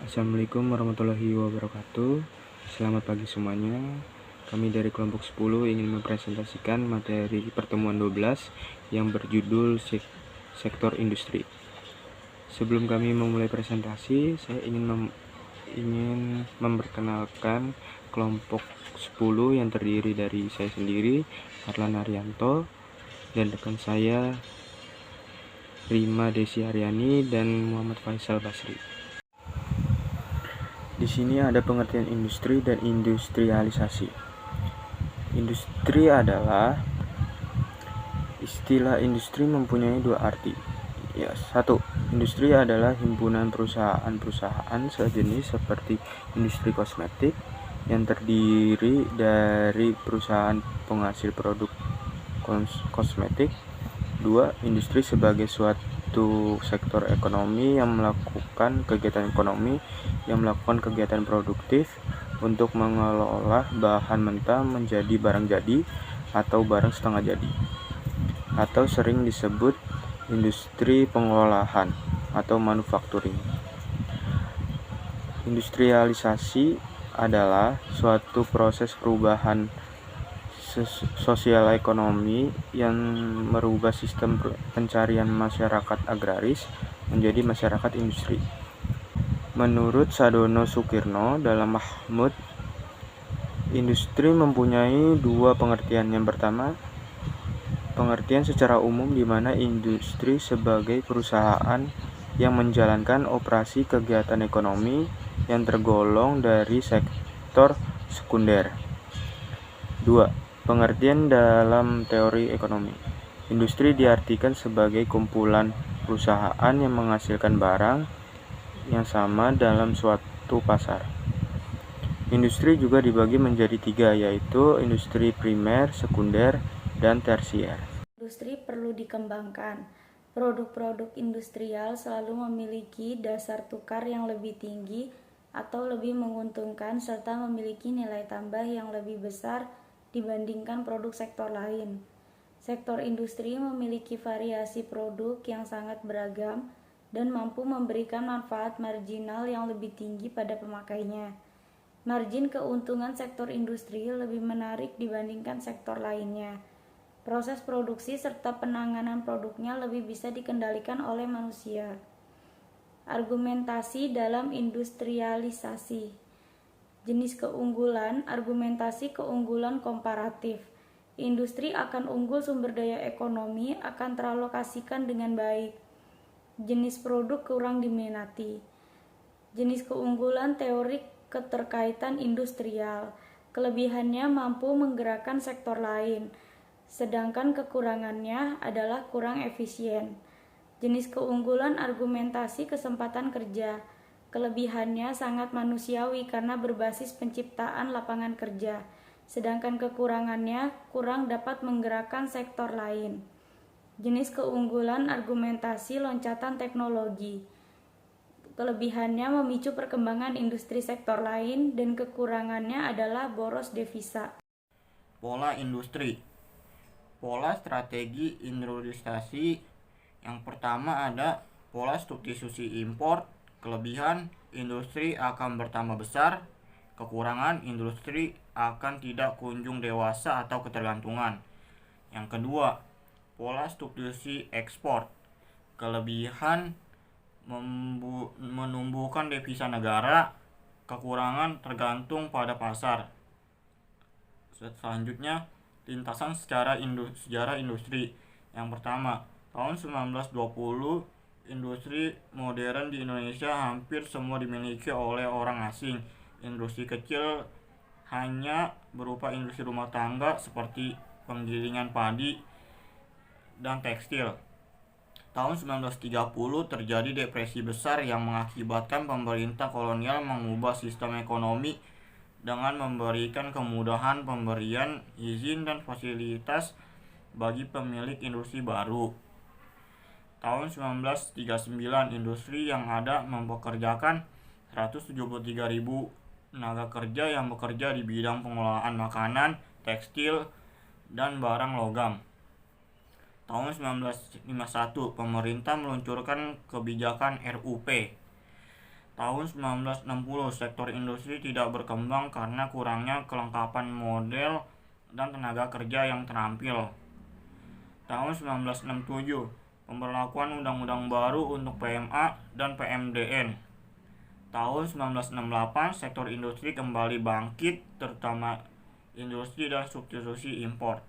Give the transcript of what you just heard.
Assalamualaikum warahmatullahi wabarakatuh. Selamat pagi semuanya. Kami dari kelompok 10 ingin mempresentasikan materi pertemuan 12 yang berjudul sektor industri. Sebelum kami memulai presentasi, saya ingin memperkenalkan kelompok 10 yang terdiri dari saya sendiri, Arlan Arianto, dan rekan saya Rima Desi Aryani dan Muhammad Faisal Basri. Di sini ada pengertian industri dan industrialisasi. Industri adalah istilah industri mempunyai dua arti. Satu, industri adalah himpunan perusahaan-perusahaan sejenis seperti industri kosmetik yang terdiri dari perusahaan penghasil produk kosmetik. Dua, industri sebagai suatu sektor ekonomi yang melakukan kegiatan produktif untuk mengelola bahan mentah menjadi barang jadi atau barang setengah jadi, atau sering disebut industri pengolahan atau manufacturing. Industrialisasi adalah suatu proses perubahan sosial ekonomi yang merubah sistem pencarian masyarakat agraris menjadi masyarakat industri. Menurut Sadono Sukirno dalam Mahmud, industri mempunyai dua pengertian. Yang pertama, pengertian secara umum di mana industri sebagai perusahaan yang menjalankan operasi kegiatan ekonomi yang tergolong dari sektor sekunder. Dua, pengertian dalam teori ekonomi. Industri diartikan sebagai kumpulan perusahaan yang menghasilkan barang yang sama dalam suatu pasar. Industri juga dibagi menjadi tiga, yaitu industri primer, sekunder, dan tersier. Industri perlu dikembangkan. Produk-produk industrial selalu memiliki dasar tukar yang lebih tinggi atau lebih menguntungkan serta memiliki nilai tambah yang lebih besar dibandingkan produk sektor lain. Sektor industri memiliki variasi produk yang sangat beragam dan mampu memberikan manfaat marginal yang lebih tinggi pada pemakainya. Margin keuntungan sektor industri lebih menarik dibandingkan sektor lainnya. Proses produksi serta penanganan produknya lebih bisa dikendalikan oleh manusia. Argumentasi dalam industrialisasi. Jenis keunggulan, argumentasi keunggulan komparatif. Industri akan unggul sumber daya ekonomi akan teralokasikan dengan baik. Jenis produk kurang diminati. Jenis keunggulan teorik keterkaitan industrial. Kelebihannya mampu menggerakkan sektor lain, sedangkan kekurangannya adalah kurang efisien. Jenis keunggulan argumentasi kesempatan kerja. Kelebihannya sangat manusiawi karena berbasis penciptaan lapangan kerja, sedangkan kekurangannya kurang dapat menggerakkan sektor lain. Jenis keunggulan argumentasi loncatan teknologi. Kelebihannya memicu perkembangan industri sektor lain dan kekurangannya adalah boros devisa. Pola industri. Pola strategi industrialisasi. Yang pertama ada pola substitusi impor. Kelebihan, industri akan bertambah besar. Kekurangan, industri akan tidak kunjung dewasa atau ketergantungan. Yang kedua, pola substitusi ekspor. Kelebihan, menumbuhkan devisa negara. Kekurangan, tergantung pada pasar. Selanjutnya, lintasan sejarah industri. Yang pertama, tahun 1920, industri modern di Indonesia hampir semua dimiliki oleh orang asing. Industri kecil hanya berupa industri rumah tangga seperti penggilingan padi dan tekstil. Tahun 1930 terjadi depresi besar yang mengakibatkan pemerintah kolonial mengubah sistem ekonomi dengan memberikan kemudahan pemberian izin dan fasilitas bagi pemilik industri baru. Tahun 1939, industri yang ada mempekerjakan 173.000 tenaga kerja yang bekerja di bidang pengolahan makanan, tekstil, dan barang logam. Tahun 1951, pemerintah meluncurkan kebijakan RUP. Tahun 1960, sektor industri tidak berkembang karena kurangnya kelengkapan model dan tenaga kerja yang terampil. Tahun 1967, pemberlakuan undang-undang baru untuk PMA dan PMDN. Tahun 1968, sektor industri kembali bangkit, terutama industri dan substitusi impor.